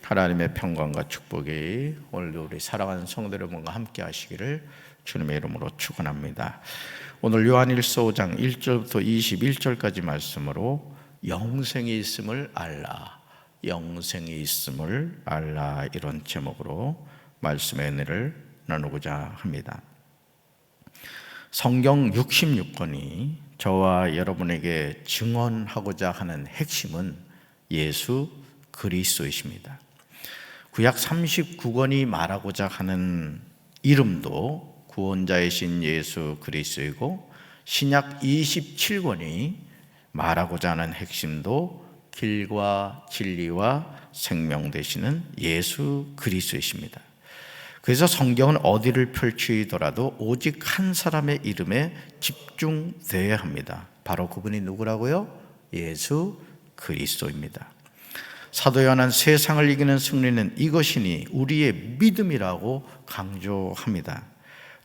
하나님의 평강과 축복이 오늘도 우리 사랑하는 성도 여러분과 함께 하시기를 주님의 이름으로 축원합니다. 오늘 요한일서 5장 1절부터 21절까지 말씀으로 영생이 있음을 알라, 영생이 있음을 알라, 이런 제목으로 말씀의 은혜를 나누고자 합니다. 성경 66권이 저와 여러분에게 증언하고자 하는 핵심은 예수 그리스도이십니다. 구약 39권이 말하고자 하는 이름도 구원자이신 예수 그리스도이고, 신약 27권이 말하고자 하는 핵심도 길과 진리와 생명 되시는 예수 그리스도이십니다. 그래서 성경은 어디를 펼치더라도 오직 한 사람의 이름에 집중되어야 합니다. 바로 그분이 누구라고요? 예수 그리스도입니다. 사도 요한은 세상을 이기는 승리는 이것이니 우리의 믿음이라고 강조합니다.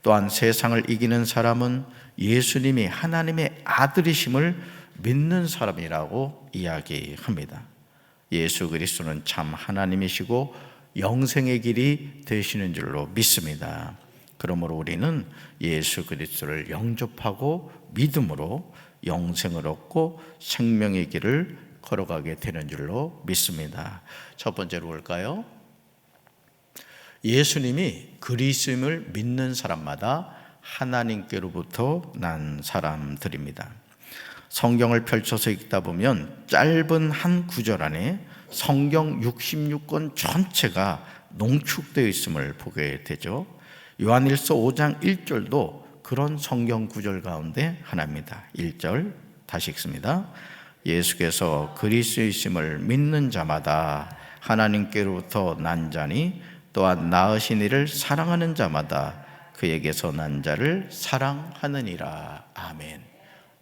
또한 세상을 이기는 사람은 예수님이 하나님의 아들이심을 믿는 사람이라고 이야기합니다. 예수 그리스도는 참 하나님이시고 영생의 길이 되시는 줄로 믿습니다. 그러므로 우리는 예수 그리스도를 영접하고 믿음으로 영생을 얻고 생명의 길을 걸어가게 되는 줄로 믿습니다. 첫 번째로 볼까요? 예수님이 그리스도임을 믿는 사람마다 하나님께로부터 난 사람들입니다. 성경을 펼쳐서 읽다 보면 짧은 한 구절 안에 성경 66권 전체가 농축되어 있음을 보게 되죠. 요한일서 5장 1절도 그런 성경 구절 가운데 하나입니다. 1절 다시 읽습니다. 예수께서 그리스도이심을 믿는 자마다 하나님께로부터 난 자니 또한 낳으신 이를 사랑하는 자마다 그에게서 난 자를 사랑하느니라. 아멘.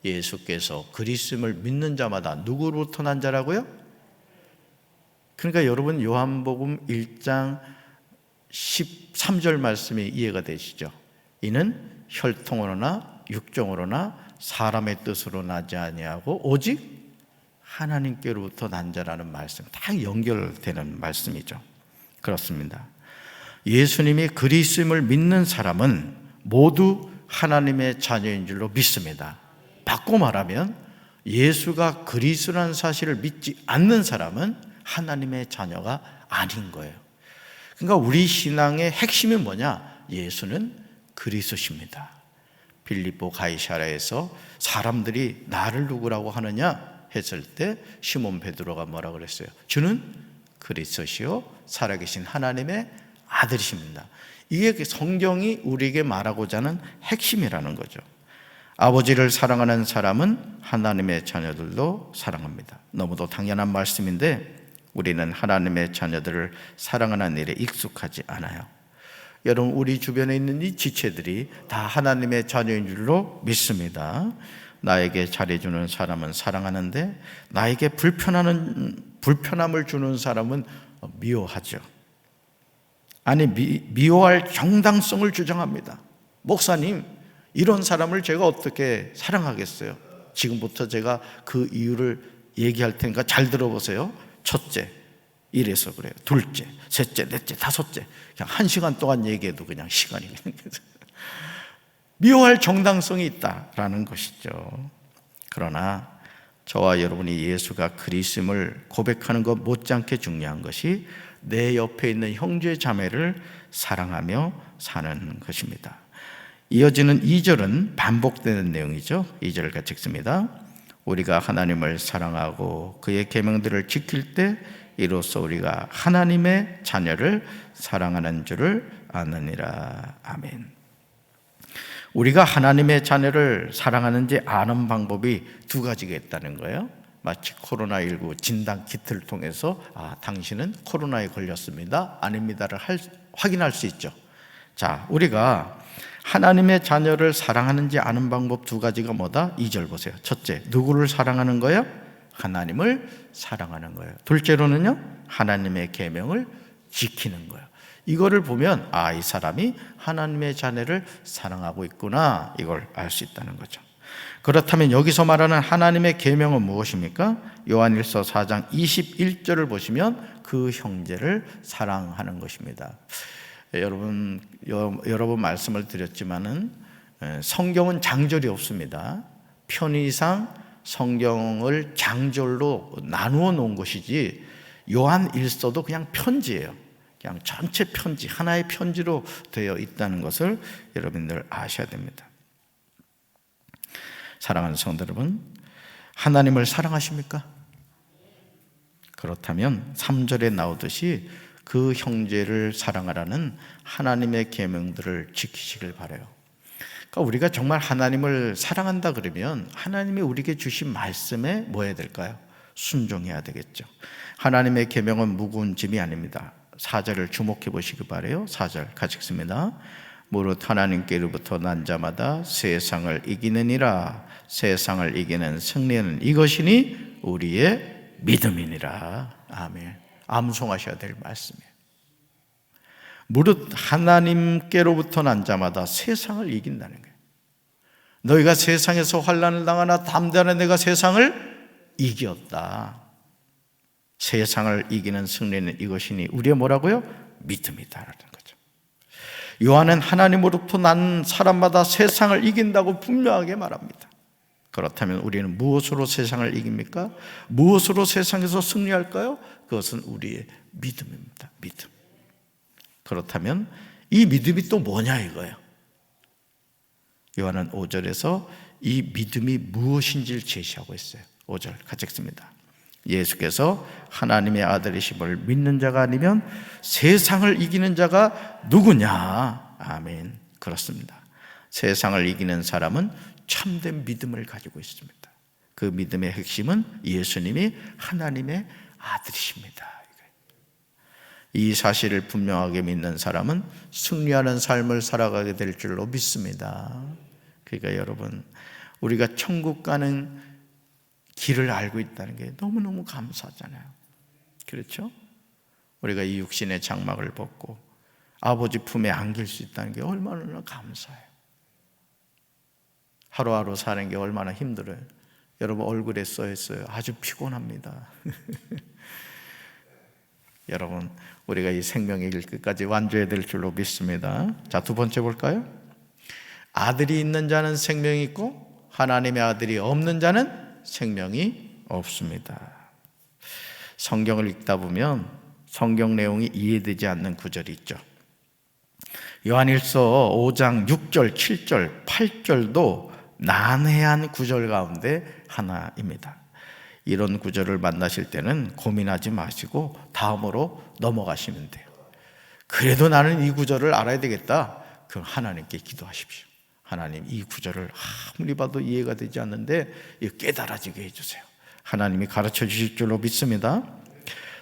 예수께서 그리스도임을 믿는 자마다 누구로부터 난 자라고요? 그러니까 여러분 요한복음 1장 13절 말씀이 이해가 되시죠? 이는 혈통으로나 육정으로나 사람의 뜻으로 나지 아니하고 오직 하나님께로부터 난 자라는 말씀, 다 연결되는 말씀이죠. 그렇습니다. 예수님이 그리스도임을 믿는 사람은 모두 하나님의 자녀인 줄로 믿습니다. 바꿔 말하면 예수가 그리스도라는 사실을 믿지 않는 사람은 하나님의 자녀가 아닌 거예요. 그러니까 우리 신앙의 핵심이 뭐냐? 예수는 그리스도십니다. 빌립보 가이사랴에서 사람들이 나를 누구라고 하느냐 했을 때 시몬 베드로가 뭐라 그랬어요? 주는 그리스도시요 살아계신 하나님의 아들이십니다. 이게 성경이 우리에게 말하고자 하는 핵심이라는 거죠. 아버지를 사랑하는 사람은 하나님의 자녀들도 사랑합니다. 너무도 당연한 말씀인데 우리는 하나님의 자녀들을 사랑하는 일에 익숙하지 않아요. 여러분, 우리 주변에 있는 이 지체들이 다 하나님의 자녀인 줄로 믿습니다. 나에게 잘해주는 사람은 사랑하는데 나에게 불편함을 주는 사람은 미워하죠. 아니, 미워할 정당성을 주장합니다. 목사님, 이런 사람을 제가 어떻게 사랑하겠어요? 지금부터 제가 그 이유를 얘기할 테니까 잘 들어보세요. 첫째, 이래서 그래요. 둘째, 셋째, 넷째, 다섯째. 그냥 1시간 동안 얘기해도 그냥 시간이 미워할 정당성이 있다라는 것이죠. 그러나 저와 여러분이 예수가 그리스도임을 고백하는 것 못지않게 중요한 것이 내 옆에 있는 형제 자매를 사랑하며 사는 것입니다. 이어지는 2절은 반복되는 내용이죠. 2절 같이 읽습니다. 우리가 하나님을 사랑하고 그의 계명들을 지킬 때 이로써 우리가 하나님의 자녀를 사랑하는 줄을 아느니라. 아멘. 우리가 하나님의 자녀를 사랑하는지 아는 방법이 두 가지가 있다는 거예요. 마치 코로나19 진단 키트를 통해서 당신은 코로나에 걸렸습니다, 아닙니다를 확인할 수 있죠. 자, 우리가 하나님의 자녀를 사랑하는지 아는 방법 두 가지가 뭐다? 2절 보세요. 첫째, 누구를 사랑하는 거예요? 하나님을 사랑하는 거예요. 둘째로는요, 하나님의 계명을 지키는 거예요. 이거를 보면 이 사람이 하나님의 자녀를 사랑하고 있구나, 이걸 알 수 있다는 거죠. 그렇다면 여기서 말하는 하나님의 계명은 무엇입니까? 요한일서 4장 21절을 보시면 그 형제를 사랑하는 것입니다. 여러 번 말씀을 드렸지만은 성경은 장절이 없습니다. 편의상 성경을 장절로 나누어 놓은 것이지 요한일서도 그냥 편지예요. 그냥 전체 편지, 하나의 편지로 되어 있다는 것을 여러분들 아셔야 됩니다. 사랑하는 성도 여러분, 하나님을 사랑하십니까? 그렇다면 3절에 나오듯이 그 형제를 사랑하라는 하나님의 계명들을 지키시길 바라요. 그러니까 우리가 정말 하나님을 사랑한다 그러면 하나님이 우리에게 주신 말씀에 뭐 해야 될까요? 순종해야 되겠죠. 하나님의 계명은 무거운 짐이 아닙니다. 4절을 주목해 보시기 바라요. 4절 같이 읽습니다. 무릇 하나님께로부터 난 자마다 세상을 이기느니라. 세상을 이기는 승리는 이것이니 우리의 믿음이니라. 아멘. 암송하셔야 될 말씀이에요. 무릇 하나님께로부터 난 자마다 세상을 이긴다는 거예요. 너희가 세상에서 환난을 당하나 담대하는 내가 세상을 이겼다. 세상을 이기는 승리는 이것이니 우리의 뭐라고요? 믿음이다라는 거죠. 요한은 하나님으로부터 난 사람마다 세상을 이긴다고 분명하게 말합니다. 그렇다면 우리는 무엇으로 세상을 이깁니까? 무엇으로 세상에서 승리할까요? 그것은 우리의 믿음입니다. 믿음. 그렇다면 이 믿음이 또 뭐냐 이거예요. 요한은 5절에서 이 믿음이 무엇인지를 제시하고 있어요. 5절 같이 읽습니다. 예수께서 하나님의 아들이심을 믿는 자가 아니면 세상을 이기는 자가 누구냐? 아멘. 그렇습니다. 세상을 이기는 사람은 참된 믿음을 가지고 있습니다. 그 믿음의 핵심은 예수님이 하나님의 아들이십니다. 이 사실을 분명하게 믿는 사람은 승리하는 삶을 살아가게 될 줄로 믿습니다. 그러니까 여러분, 우리가 천국 가는 길을 알고 있다는 게 너무너무 감사하잖아요. 그렇죠? 우리가 이 육신의 장막을 벗고 아버지 품에 안길 수 있다는 게 얼마나 감사해요. 하루하루 사는 게 얼마나 힘들어요. 여러분 얼굴에 써있어요. 아주 피곤합니다. 여러분, 우리가 이 생명의 길 끝까지 완주해야 될 줄로 믿습니다. 자, 두 번째 볼까요? 아들이 있는 자는 생명이 있고 하나님의 아들이 없는 자는 생명이 없습니다. 성경을 읽다 보면 성경 내용이 이해되지 않는 구절이 있죠. 요한일서 5장 6절, 7절, 8절도 난해한 구절 가운데 하나입니다. 이런 구절을 만나실 때는 고민하지 마시고 다음으로 넘어가시면 돼요. 그래도 나는 이 구절을 알아야 되겠다. 그럼 하나님께 기도하십시오. 하나님, 이 구절을 아무리 봐도 이해가 되지 않는데 깨달아지게 해주세요. 하나님이 가르쳐 주실 줄로 믿습니다.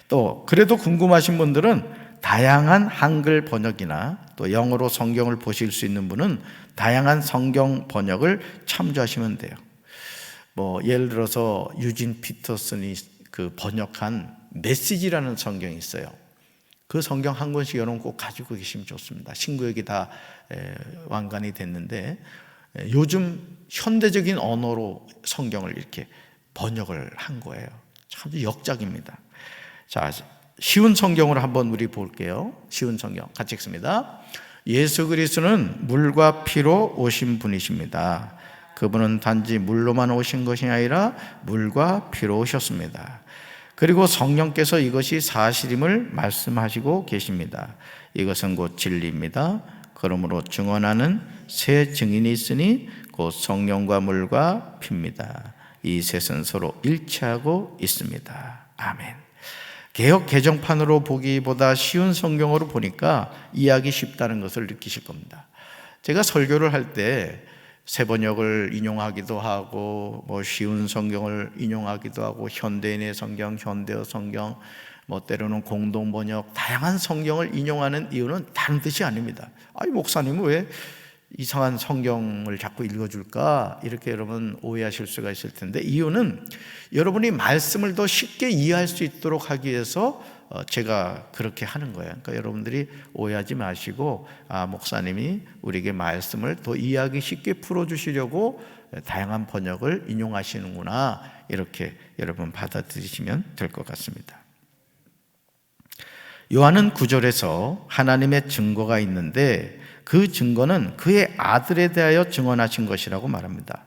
또 그래도 궁금하신 분들은 다양한 한글 번역이나 또 영어로 성경을 보실 수 있는 분은 다양한 성경 번역을 참조하시면 돼요. 예를 들어서 유진 피터슨이 그 번역한 메시지라는 성경이 있어요. 그 성경 한 권씩 여러분 꼭 가지고 계시면 좋습니다. 신구역이 다 완간이 됐는데 요즘 현대적인 언어로 성경을 이렇게 번역을 한 거예요. 참 역작입니다. 자, 쉬운 성경으로 한번 우리 볼게요. 쉬운 성경 같이 읽습니다. 예수 그리스도는 물과 피로 오신 분이십니다. 그분은 단지 물로만 오신 것이 아니라 물과 피로 오셨습니다. 그리고 성령께서 이것이 사실임을 말씀하시고 계십니다. 이것은 곧 진리입니다. 그러므로 증언하는 새 증인이 있으니 곧 성령과 물과 피입니다. 이 셋은 서로 일치하고 있습니다. 아멘. 개역 개정판으로 보기보다 쉬운 성경으로 보니까 이해하기 쉽다는 것을 느끼실 겁니다. 제가 설교를 할 때 세번역을 인용하기도 하고 쉬운 성경을 인용하기도 하고 현대인의 성경, 현대어 성경, 때로는 공동번역, 다양한 성경을 인용하는 이유는 다른 뜻이 아닙니다. 목사님은 왜 이상한 성경을 자꾸 읽어줄까? 이렇게 여러분 오해하실 수가 있을 텐데, 이유는 여러분이 말씀을 더 쉽게 이해할 수 있도록 하기 위해서 제가 그렇게 하는 거예요. 그러니까 여러분들이 오해하지 마시고, 목사님이 우리에게 말씀을 더 이해하기 쉽게 풀어주시려고 다양한 번역을 인용하시는구나, 이렇게 여러분 받아들이시면 될 것 같습니다. 요한은 9절에서 하나님의 증거가 있는데 그 증거는 그의 아들에 대하여 증언하신 것이라고 말합니다.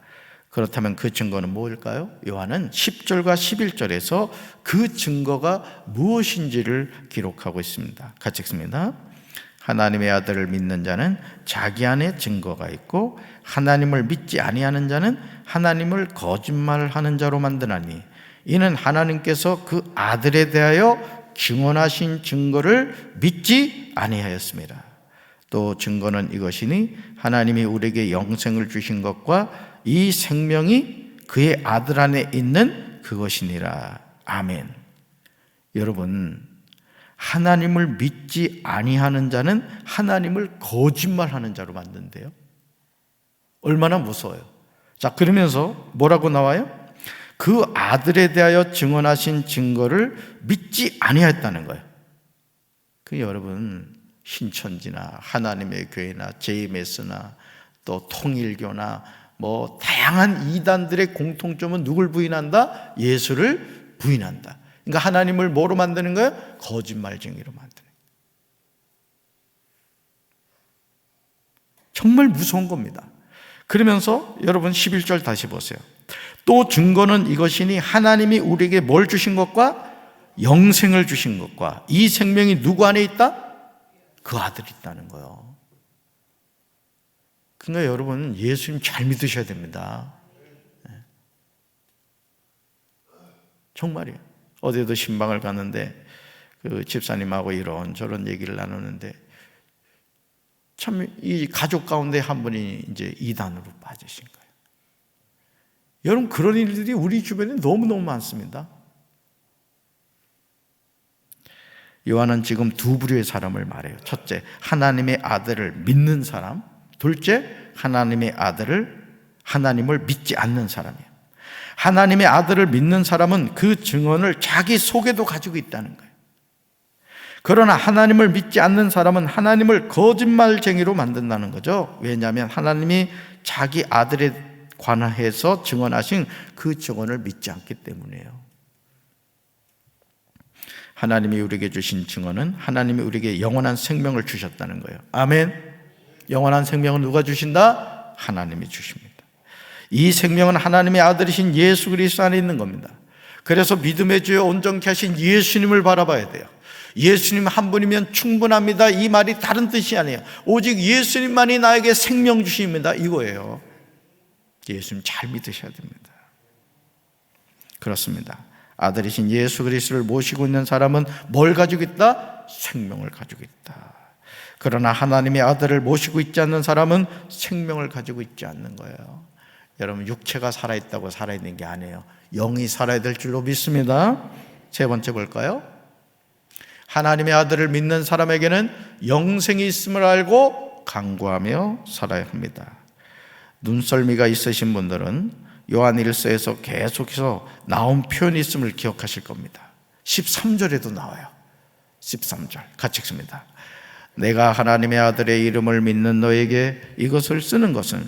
그렇다면 그 증거는 무엇일까요? 요한은 10절과 11절에서 그 증거가 무엇인지를 기록하고 있습니다. 같이 읽습니다. 하나님의 아들을 믿는 자는 자기 안에 증거가 있고 하나님을 믿지 아니하는 자는 하나님을 거짓말하는 자로 만드나니 이는 하나님께서 그 아들에 대하여 증언하신 증거를 믿지 아니하였습니다. 또 증거는 이것이니 하나님이 우리에게 영생을 주신 것과 이 생명이 그의 아들 안에 있는 그것이니라. 아멘. 여러분, 하나님을 믿지 아니하는 자는 하나님을 거짓말하는 자로 만든대요. 얼마나 무서워요. 자, 그러면서 뭐라고 나와요? 그 아들에 대하여 증언하신 증거를 믿지 아니하였다는 거예요. 그 여러분, 신천지나 하나님의 교회나 JMS나 또 통일교나 뭐 다양한 이단들의 공통점은 누굴 부인한다? 예수를 부인한다. 그러니까 하나님을 뭐로 만드는 거예요? 거짓말쟁이로 만드는 거예요. 정말 무서운 겁니다. 그러면서 여러분 11절 다시 보세요. 또 증거는 이것이니 하나님이 우리에게 뭘 주신 것과 영생을 주신 것과 이 생명이 누구 안에 있다? 그 아들이 있다는 거예요. 그러니까 여러분 예수님 잘 믿으셔야 됩니다. 정말이에요. 어제도 신방을 갔는데 그 집사님하고 이런저런 얘기를 나누는데 참 이 가족 가운데 한 분이 이제 이단으로 빠지신 거예요. 여러분 그런 일들이 우리 주변에 너무너무 많습니다. 요한은 지금 두 부류의 사람을 말해요. 첫째, 하나님의 아들을 믿는 사람. 둘째, 하나님의 하나님을 믿지 않는 사람이에요. 하나님의 아들을 믿는 사람은 그 증언을 자기 속에도 가지고 있다는 거예요. 그러나 하나님을 믿지 않는 사람은 하나님을 거짓말쟁이로 만든다는 거죠. 왜냐하면 하나님이 자기 아들에 관해서 증언하신 그 증언을 믿지 않기 때문이에요. 하나님이 우리에게 주신 증언은 하나님이 우리에게 영원한 생명을 주셨다는 거예요. 아멘. 영원한 생명은 누가 주신다? 하나님이 주십니다. 이 생명은 하나님의 아들이신 예수 그리스도 안에 있는 겁니다. 그래서 믿음의 주여 온전케 하신 예수님을 바라봐야 돼요. 예수님 한 분이면 충분합니다. 이 말이 다른 뜻이 아니에요. 오직 예수님만이 나에게 생명 주십니다. 이거예요. 예수님 잘 믿으셔야 됩니다. 그렇습니다. 아들이신 예수 그리스도를 모시고 있는 사람은 뭘 가지고 있다? 생명을 가지고 있다. 그러나 하나님의 아들을 모시고 있지 않는 사람은 생명을 가지고 있지 않는 거예요. 여러분 육체가 살아있다고 살아있는 게 아니에요. 영이 살아야 될 줄로 믿습니다. 세 번째 볼까요? 하나님의 아들을 믿는 사람에게는 영생이 있음을 알고 간구하며 살아야 합니다. 눈썰미가 있으신 분들은 요한일서에서 계속해서 나온 표현이 있음을 기억하실 겁니다. 13절에도 나와요. 13절 같이 읽습니다. 내가 하나님의 아들의 이름을 믿는 너에게 이것을 쓰는 것은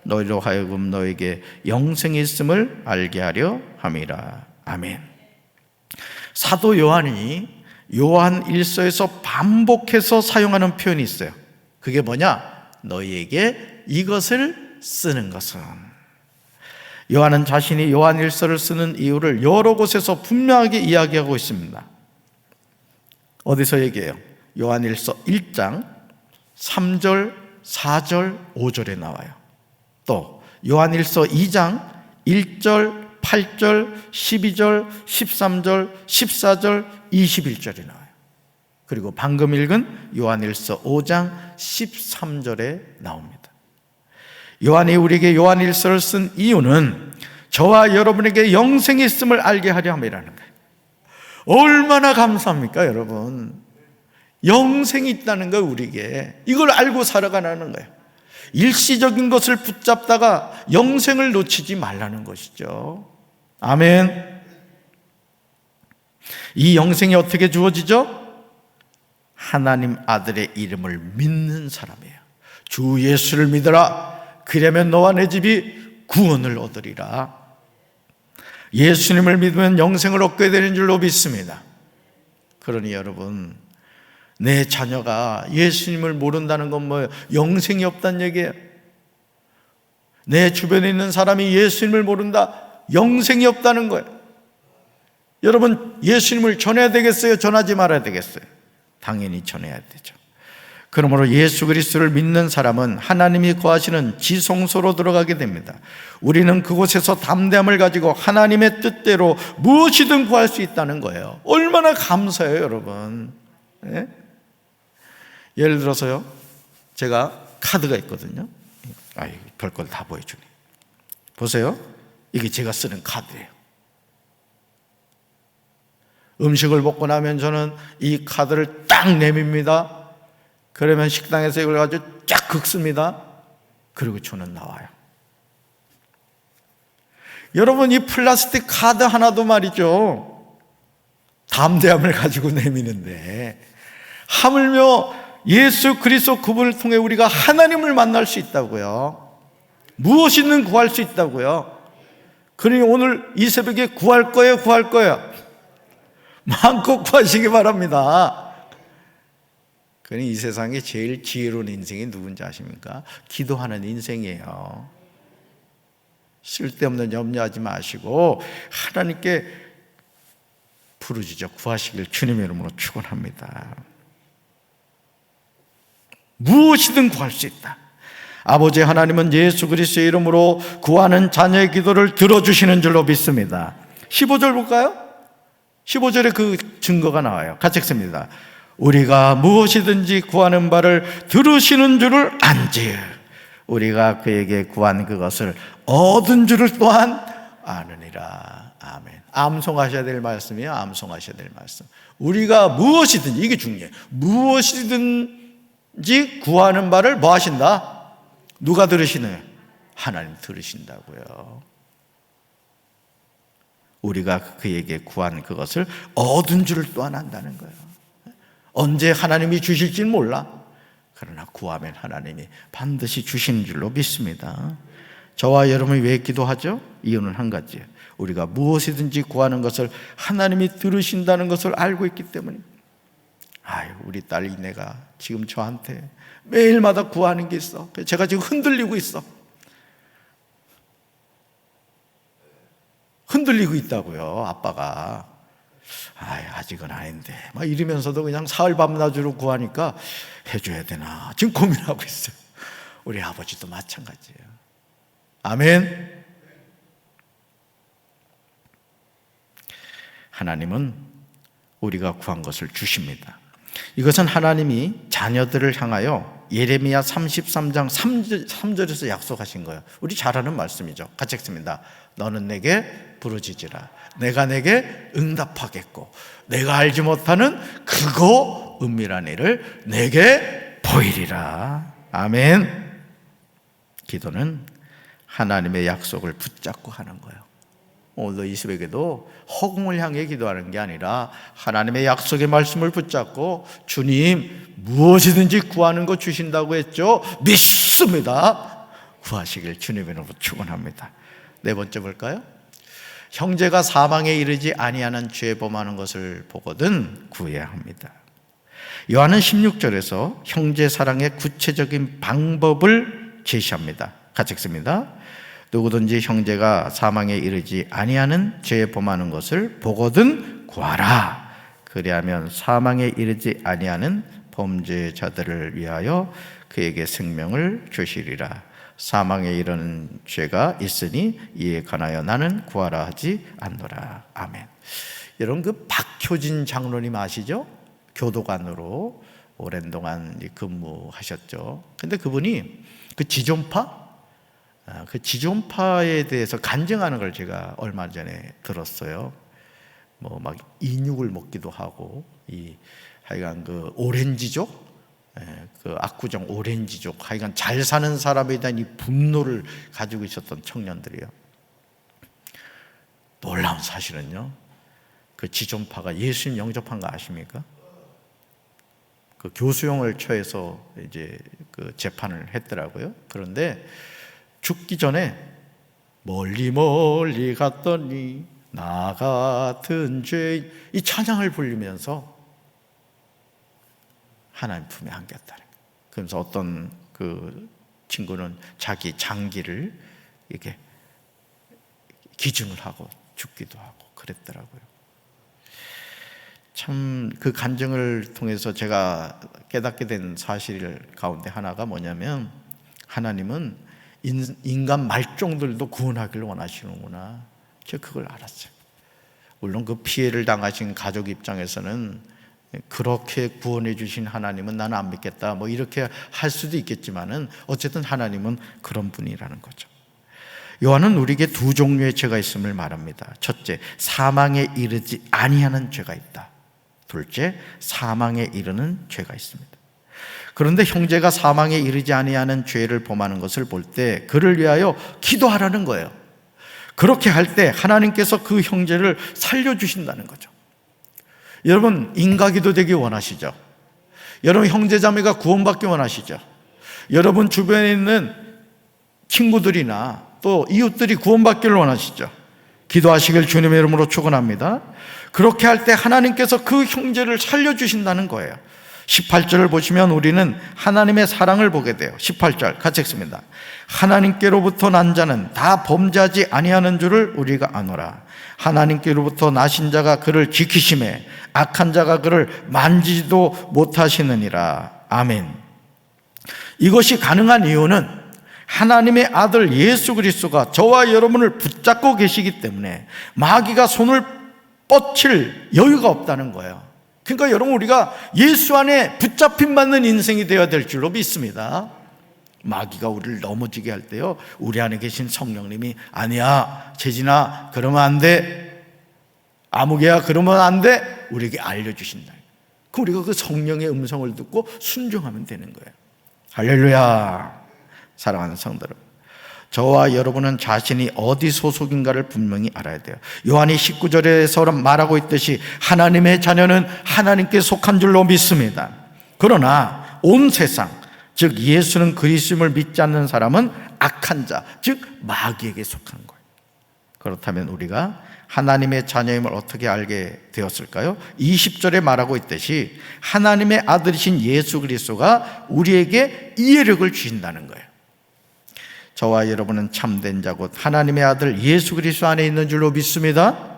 너희로 하여금 너에게 영생이 있음을 알게 하려 함이라. 아멘. 사도 요한이 요한일서에서 반복해서 사용하는 표현이 있어요. 그게 뭐냐? 너희에게 이것을 쓰는 것은. 요한은 자신이 요한일서를 쓰는 이유를 여러 곳에서 분명하게 이야기하고 있습니다. 어디서 얘기해요? 요한일서 1장 3절, 4절, 5절에 나와요. 또 요한일서 2장 1절, 8절, 12절, 13절, 14절, 21절에 나와요. 그리고 방금 읽은 요한일서 5장 13절에 나옵니다. 요한이 우리에게 요한일서를 쓴 이유는 저와 여러분에게 영생이 있음을 알게 하려 함이라는 거예요. 얼마나 감사합니까, 여러분? 영생이 있다는 거예요, 우리에게. 이걸 알고 살아가라는 거예요. 일시적인 것을 붙잡다가 영생을 놓치지 말라는 것이죠. 아멘. 이 영생이 어떻게 주어지죠? 하나님 아들의 이름을 믿는 사람이에요. 주 예수를 믿어라. 그러면 너와 내 집이 구원을 얻으리라. 예수님을 믿으면 영생을 얻게 되는 줄로 믿습니다. 그러니 여러분, 내 자녀가 예수님을 모른다는 건 뭐예요? 영생이 없다는 얘기예요. 내 주변에 있는 사람이 예수님을 모른다? 영생이 없다는 거예요. 여러분, 예수님을 전해야 되겠어요? 전하지 말아야 되겠어요? 당연히 전해야 되죠. 그러므로 예수 그리스도를 믿는 사람은 하나님이 거하시는 지성소로 들어가게 됩니다. 우리는 그곳에서 담대함을 가지고 하나님의 뜻대로 무엇이든 구할 수 있다는 거예요. 얼마나 감사해요, 여러분. 네? 예를 들어서요, 제가 카드가 있거든요. 별걸 다 보여주네. 보세요. 이게 제가 쓰는 카드예요. 음식을 먹고 나면 저는 이 카드를 딱 내밉니다. 그러면 식당에서 이걸 가지고 쫙 긁습니다. 그리고 저는 나와요. 여러분, 이 플라스틱 카드 하나도 말이죠, 담대함을 가지고 내미는데, 하물며 예수 그리스도 그분을 통해 우리가 하나님을 만날 수 있다고요. 무엇이든 구할 수 있다고요. 그러니 오늘 이 새벽에 구할 거예요, 구할 거예요? 마음껏 구하시기 바랍니다. 그러니 이 세상에 제일 지혜로운 인생이 누군지 아십니까? 기도하는 인생이에요. 쓸데없는 염려하지 마시고 하나님께 부르짖어 구하시길 주님의 이름으로 축원합니다. 무엇이든 구할 수 있다. 아버지 하나님은 예수 그리스도의 이름으로 구하는 자녀의 기도를 들어주시는 줄로 믿습니다. 15절 볼까요? 15절에 그 증거가 나와요. 같이 읽습니다. 우리가 무엇이든지 구하는 바를 들으시는 줄을 안지 우리가 그에게 구한 그것을 얻은 줄을 또한 아느니라. 아멘. 암송하셔야 될 말씀이에요. 암송하셔야 될 말씀. 우리가 무엇이든지, 이게 중요해요. 무엇이든지 구하는 바를 뭐 하신다? 누가 들으시나요? 하나님 들으신다고요. 우리가 그에게 구한 그것을 얻은 줄을 또한 안다는 거예요. 언제 하나님이 주실지는 몰라. 그러나 구하면 하나님이 반드시 주시는 줄로 믿습니다. 저와 여러분이 왜 기도하죠? 이유는 한 가지예요. 우리가 무엇이든지 구하는 것을 하나님이 들으신다는 것을 알고 있기 때문입니다. 우리 딸 이내가 지금 저한테 매일마다 구하는 게 있어. 제가 지금 흔들리고 있어. 흔들리고 있다고요, 아빠가. 아직은 아닌데 막 이러면서도 그냥 사흘 밤낮으로 구하니까 해줘야 되나 지금 고민하고 있어요. 우리 아버지도 마찬가지예요. 아멘. 하나님은 우리가 구한 것을 주십니다. 이것은 하나님이 자녀들을 향하여 예레미야 33장 3절에서 약속하신 거예요. 우리 잘 아는 말씀이죠. 같이 읽습니다. 너는 내게 부르짖으라. 내가 내게 응답하겠고 내가 알지 못하는 크고 은밀한 일을 내게 보이리라. 아멘. 기도는 하나님의 약속을 붙잡고 하는 거예요. 오늘도 이 새벽에도 허공을 향해 기도하는 게 아니라 하나님의 약속의 말씀을 붙잡고 주님 무엇이든지 구하는 거 주신다고 했죠? 믿습니다. 구하시길 주님의 이름으로 축원합니다. 네 번째 볼까요? 형제가 사망에 이르지 아니하는 죄 범하는 것을 보거든 구해야 합니다. 요한은 16절에서 형제 사랑의 구체적인 방법을 제시합니다. 같이 읽습니다. 누구든지 형제가 사망에 이르지 아니하는 죄 범하는 것을 보거든 구하라. 그리하면 사망에 이르지 아니하는 범죄자들을 위하여 그에게 생명을 주시리라. 사망에 이르는 죄가 있으니 이에 관하여 나는 구하라 하지 않노라. 아멘. 여러분, 그 박효진 장로님 아시죠? 교도관으로 오랜 동안 근무하셨죠. 근데 그분이 그 지존파에 대해서 간증하는 걸 제가 얼마 전에 들었어요. 뭐 막 인육을 먹기도 하고, 하여간 그 오렌지족, 그 압구정 오렌지족, 하여간 잘 사는 사람에 대한 이 분노를 가지고 있었던 청년들이요. 놀라운 사실은요, 그 지존파가 예수님 영접한 거 아십니까? 그 교수형을 처해서 이제 그 재판을 했더라고요. 그런데 죽기 전에 멀리 멀리 갔더니 나 같은 죄인, 이 찬양을 부르면서 하나님 품에 안겼다는 거예요. 그러면서 어떤 그 친구는 자기 장기를 이렇게 기증을 하고 죽기도 하고 그랬더라고요. 참 그 간증을 통해서 제가 깨닫게 된 사실 가운데 하나가 뭐냐면, 하나님은 인간 말종들도 구원하기를 원하시는구나. 제가 그걸 알았어요. 물론 그 피해를 당하신 가족 입장에서는 그렇게 구원해 주신 하나님은 나는 안 믿겠다 뭐 이렇게 할 수도 있겠지만은 어쨌든 하나님은 그런 분이라는 거죠. 요한은 우리에게 두 종류의 죄가 있음을 말합니다. 첫째, 사망에 이르지 아니하는 죄가 있다. 둘째, 사망에 이르는 죄가 있습니다. 그런데 형제가 사망에 이르지 아니하는 죄를 범하는 것을 볼 때 그를 위하여 기도하라는 거예요. 그렇게 할 때 하나님께서 그 형제를 살려주신다는 거죠. 여러분, 인가기도 되기 원하시죠? 여러분, 형제자매가 구원받기 원하시죠? 여러분 주변에 있는 친구들이나 또 이웃들이 구원받기를 원하시죠? 기도하시길 주님의 이름으로 축원합니다. 그렇게 할 때 하나님께서 그 형제를 살려주신다는 거예요. 18절을 보시면 우리는 하나님의 사랑을 보게 돼요. 18절 같이 읽습니다. 하나님께로부터 난 자는 다 범죄하지 아니하는 줄을 우리가 아노라. 하나님께로부터 나신 자가 그를 지키심에 악한 자가 그를 만지지도 못하시느니라. 아멘. 이것이 가능한 이유는 하나님의 아들 예수 그리스도가 저와 여러분을 붙잡고 계시기 때문에 마귀가 손을 뻗칠 여유가 없다는 거예요. 그러니까 여러분, 우리가 예수 안에 붙잡힘 받는 인생이 되어야 될 줄로 믿습니다. 마귀가 우리를 넘어지게 할 때요, 우리 안에 계신 성령님이 아니야 재진아 그러면 안 돼, 아무개야 그러면 안 돼, 우리에게 알려주신다. 그럼 우리가 그 성령의 음성을 듣고 순종하면 되는 거예요. 할렐루야. 사랑하는 성도 여러분, 저와 여러분은 자신이 어디 소속인가를 분명히 알아야 돼요. 요한이 19절에서 말하고 있듯이 하나님의 자녀는 하나님께 속한 줄로 믿습니다. 그러나 온 세상, 즉 예수는 그리스도를 믿지 않는 사람은 악한 자, 즉 마귀에게 속한 거예요. 그렇다면 우리가 하나님의 자녀임을 어떻게 알게 되었을까요? 20절에 말하고 있듯이 하나님의 아들이신 예수 그리스도가 우리에게 이해력을 주신다는 거예요. 저와 여러분은 참된 자 곧 하나님의 아들 예수 그리스도 안에 있는 줄로 믿습니다.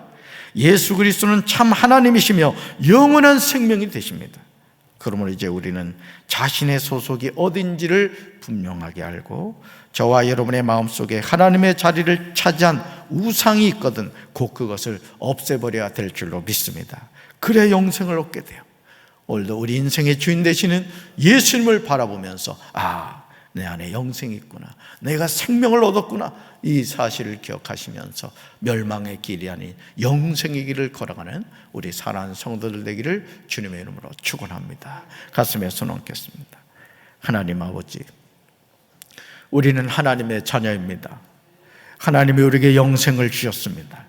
예수 그리스도는 참 하나님이시며 영원한 생명이 되십니다. 그러므로 이제 우리는 자신의 소속이 어딘지를 분명하게 알고, 저와 여러분의 마음속에 하나님의 자리를 차지한 우상이 있거든 곧 그것을 없애버려야 될 줄로 믿습니다. 그래야 영생을 얻게 돼요. 오늘도 우리 인생의 주인 되시는 예수님을 바라보면서 내 안에 영생이 있구나, 내가 생명을 얻었구나, 이 사실을 기억하시면서 멸망의 길이 아닌 영생의 길을 걸어가는 우리 사랑하는 성도들 되기를 주님의 이름으로 축원합니다. 가슴에 손 얹겠습니다. 하나님 아버지, 우리는 하나님의 자녀입니다. 하나님이 우리에게 영생을 주셨습니다.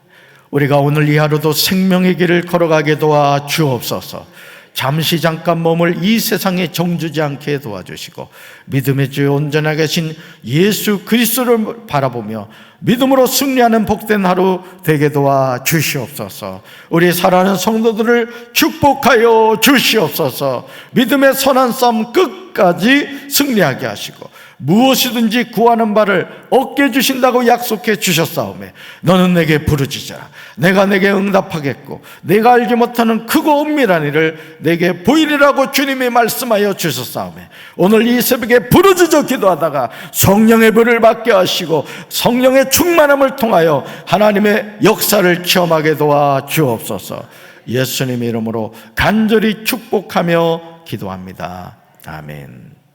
우리가 오늘 이 하루도 생명의 길을 걸어가게 도와 주옵소서. 잠시 잠깐 몸을 이 세상에 정주지 않게 도와주시고 믿음의 주 온전하게 계신 예수 그리스도를 바라보며 믿음으로 승리하는 복된 하루 되게 도와 주시옵소서. 우리 사랑하는 성도들을 축복하여 주시옵소서. 믿음의 선한 싸움 끝까지 승리하게 하시고 무엇이든지 구하는 바를 얻게 해주신다고 약속해 주셨사오매 너는 내게 부르짖어라. 내가 내게 응답하겠고 내가 알지 못하는 크고 은밀한 일을 내게 보이리라고 주님이 말씀하여 주셨사오매 오늘 이 새벽에 부르짖어 기도하다가 성령의 불을 받게 하시고 성령의 충만함을 통하여 하나님의 역사를 체험하게 도와 주옵소서. 예수님의 이름으로 간절히 축복하며 기도합니다. 아멘.